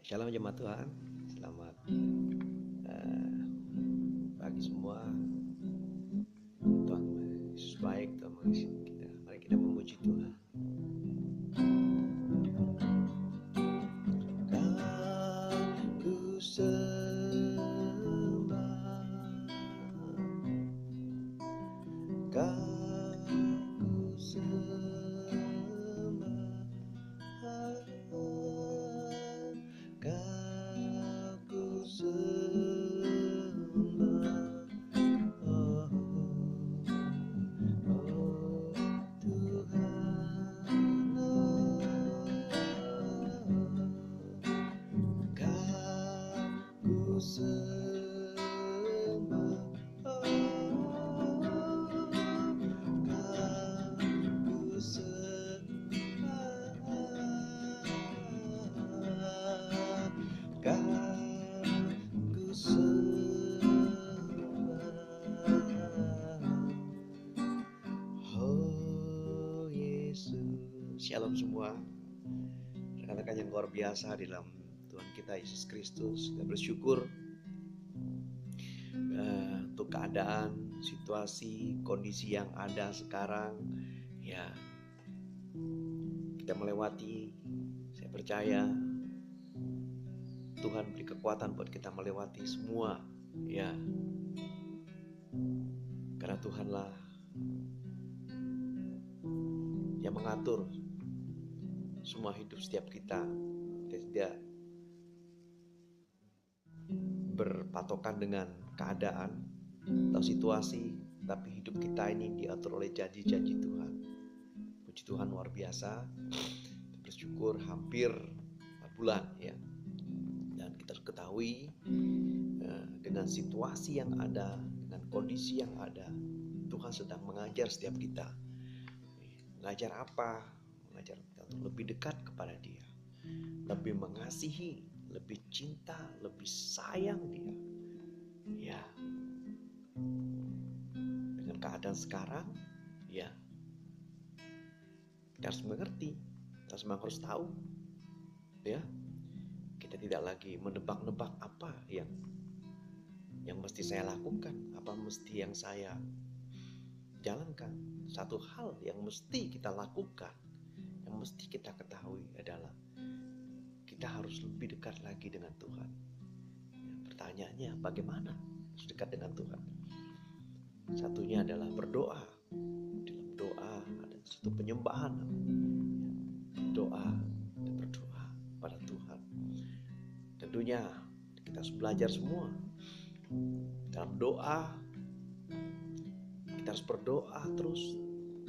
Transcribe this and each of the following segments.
Shalom jemaat Tuhan, selamat pagi semua. Tuhan Yesus baik, Tuhan mengasihi kita. Mari kita memuji Tuhan. Ku sembah, ku sembah, ku sembah. Oh, oh Tuhan, ku sembah, ku sembah, ku sembah. Oh Yesus, Shalom semua. Rekan-rekan yang luar biasa di dalam Tuhan kita Yesus Kristus. Kita bersyukur untuk keadaan, situasi, kondisi yang ada sekarang. Ya, kita melewati. Saya percaya Tuhan beri kekuatan buat kita melewati semua. Ya, karena Tuhanlah yang mengatur semua hidup setiap kita. Kita tidak berpatokan dengan keadaan atau situasi, tapi hidup kita ini diatur oleh janji-janji Tuhan. Puji Tuhan luar biasa. Kita bersyukur hampir 4 bulan ya. Dan kita ketahui dengan situasi yang ada, dengan kondisi yang ada, Tuhan sedang mengajar setiap kita. Mengajar apa? Mengajar kita untuk lebih dekat kepada Dia, lebih mengasihi, lebih cinta, lebih sayang Dia. Ya, dengan keadaan sekarang, ya, kita harus mengerti, kita semua harus tahu, ya, kita tidak lagi menebak-nebak apa yang mesti saya lakukan, apa mesti yang saya jalankan. Satu hal yang mesti kita lakukan, yang mesti kita ketahui adalah kita harus lebih dekat lagi dengan Tuhan. Pertanyaannya, bagaimana harus dekat dengan Tuhan? Satunya adalah berdoa. Dalam doa ada suatu penyembahan. Doa dan berdoa pada Tuhan. Tentunya kita harus belajar semua. Dalam doa kita harus berdoa terus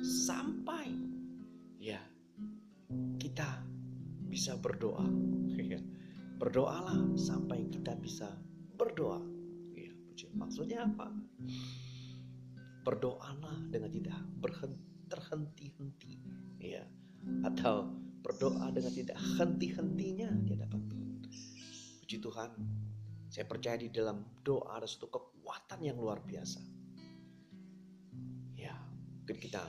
sampai ya kita bisa berdoa. Berdoalah sampai kita bisa berdoa. Ya, maksudnya apa? Berdoalah dengan tidak terhenti-henti, ya, atau berdoa dengan tidak henti-hentinya di hadapan Tuhan. Puji Tuhan, saya percaya di dalam doa ada suatu kekuatan yang luar biasa. Ya, mungkin kita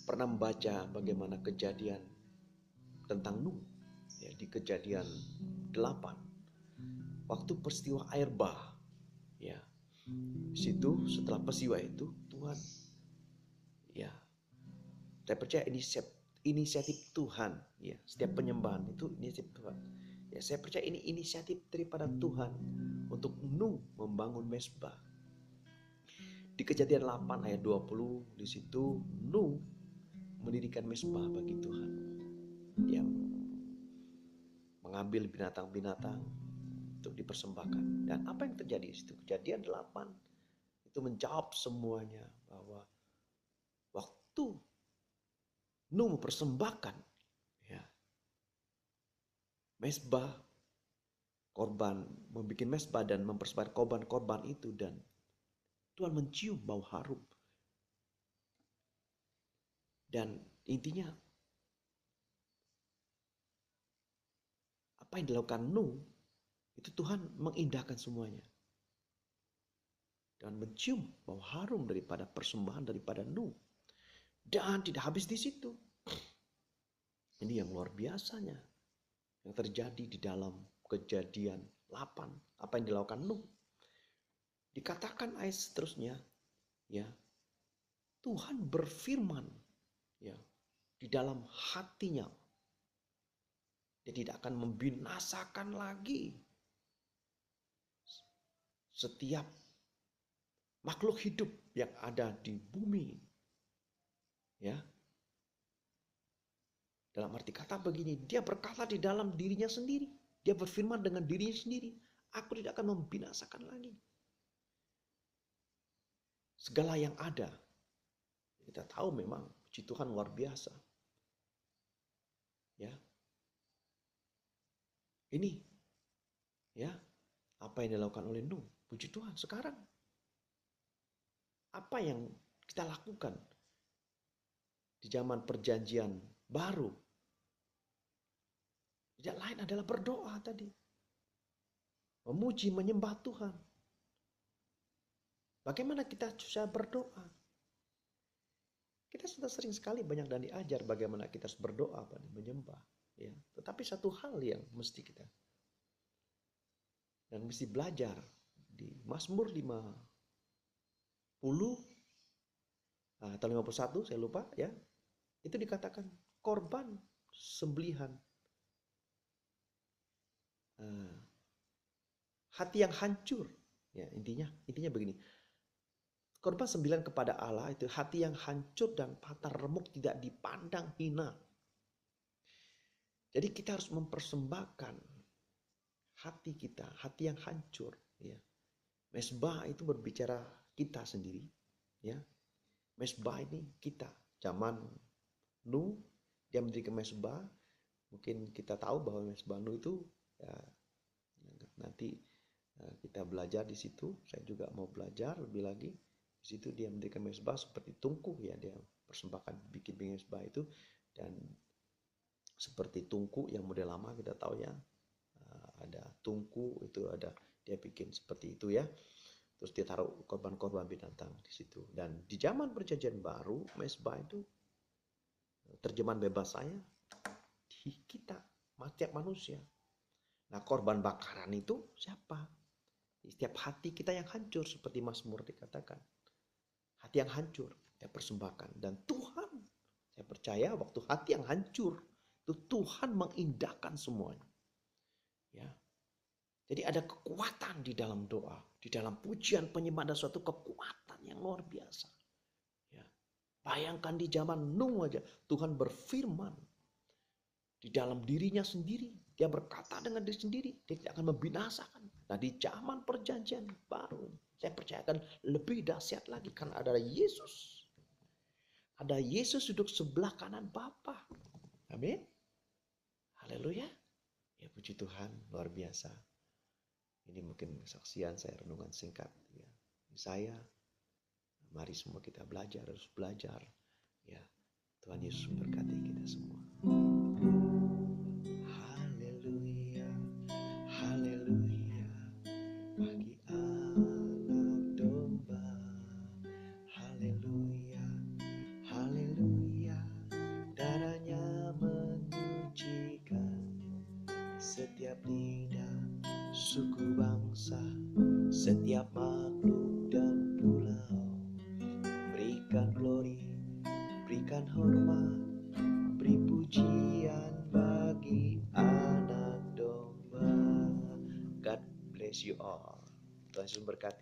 pernah membaca bagaimana kejadian tentang Nuh, ya, di Kejadian 8. Waktu peristiwa air bah, ya, di situ setelah peristiwa itu Tuhan, ya, saya percaya inisiatif Tuhan, ya, setiap penyembahan itu inisiatif Tuhan. Ya, saya percaya ini inisiatif daripada Tuhan untuk Nuh membangun mezbah. Di Kejadian 8 ayat 20, di situ Nuh mendirikan mezbah bagi Tuhan. Dia mengambil binatang-binatang untuk dipersembahkan. Dan apa yang terjadi di situ? Kejadian 8 itu menjawab semuanya, bahwa waktu Nuh mempersembahkan, ya, mezbah, korban, membuat mezbah dan mempersembahkan korban-korban itu, dan Tuhan mencium bau harum. Dan intinya apa yang dilakukan Nuh itu Tuhan mengindahkan semuanya dan mencium bau harum daripada persembahan daripada Nuh. Dan tidak habis di situ. Ini yang luar biasanya yang terjadi di dalam Kejadian 8. Apa yang dilakukan Nuh? Dikatakan ayat seterusnya, ya, Tuhan berfirman, ya, di dalam hatinya. Dia tidak akan membinasakan lagi setiap makhluk hidup yang ada di bumi. Ya. Dalam arti kata begini, dia berkata di dalam dirinya sendiri. Dia berfirman dengan dirinya sendiri, aku tidak akan membinasakan lagi segala yang ada. Kita tahu memang puji Tuhan luar biasa. Ya. Ini, ya, apa yang dilakukan oleh Nuh. Puji Tuhan, sekarang apa yang kita lakukan di zaman perjanjian baru? Tidak lain adalah berdoa tadi. Memuji, menyembah Tuhan. Bagaimana kita bisa berdoa? Kita sudah sering sekali banyak dan diajar bagaimana kita harus berdoa, menyembah. Ya. Tetapi satu hal yang mesti kita dan mesti belajar di Mazmur 50 atau 51, saya lupa ya. Itu dikatakan korban sembelihan hati yang hancur. Ya, intinya begini. Korban sembilan kepada Allah itu hati yang hancur dan patah remuk, tidak dipandang hina. Jadi kita harus mempersembahkan hati kita, hati yang hancur. Ya. Mesbah itu berbicara kita sendiri. Ya. Mesbah ini kita. Zaman Nuh, dia mendirikan mesbah. Mungkin kita tahu bahwa mesbah Nuh itu, ya, nanti kita belajar di situ. Saya juga mau belajar lebih lagi. Di situ dia mendirikan mesbah seperti tungku, ya, dia persembahkan bikin mesbah itu, dan seperti tungku yang model lama kita tahu ya, ada tungku itu, ada dia bikin seperti itu ya, terus dia taruh korban-korban binatang di situ. Dan di zaman perjanjian baru, mesbah itu terjemahan bebas saya di kita, setiap manusia. Nah, korban bakaran itu siapa? Setiap hati kita yang hancur, seperti Mazmur dikatakan. Hati yang hancur, saya persembahkan. Dan Tuhan, saya percaya waktu hati yang hancur, itu Tuhan mengindahkan semuanya. Ya. Jadi ada kekuatan di dalam doa, di dalam pujian, penyembahan, ada suatu kekuatan yang luar biasa. Ya. Bayangkan di zaman Nuh aja, Tuhan berfirman di dalam dirinya sendiri. Dia berkata dengan diri sendiri, dia tidak akan membinasakan. Nah, di zaman perjanjian baru, saya percayakan lebih dahsyat lagi, karena ada Yesus. Ada Yesus duduk sebelah kanan Bapa. Amin. Haleluya. Ya, puji Tuhan, luar biasa. Ini mungkin kesaksian saya, renungan singkat. Ya. Saya, mari semua kita belajar, harus belajar. Ya, Tuhan Yesus memberkati kita semua. Haleluya, haleluya, bagi anak domba. Haleluya, haleluya, darahnya menyucikan setiap lidah, suku, bangsa, setiap makhluk dan pulau. Berikan glory, berikan hormat, beri pujian bagi anak domba. God bless you all. Tuhan Yesus memberkati.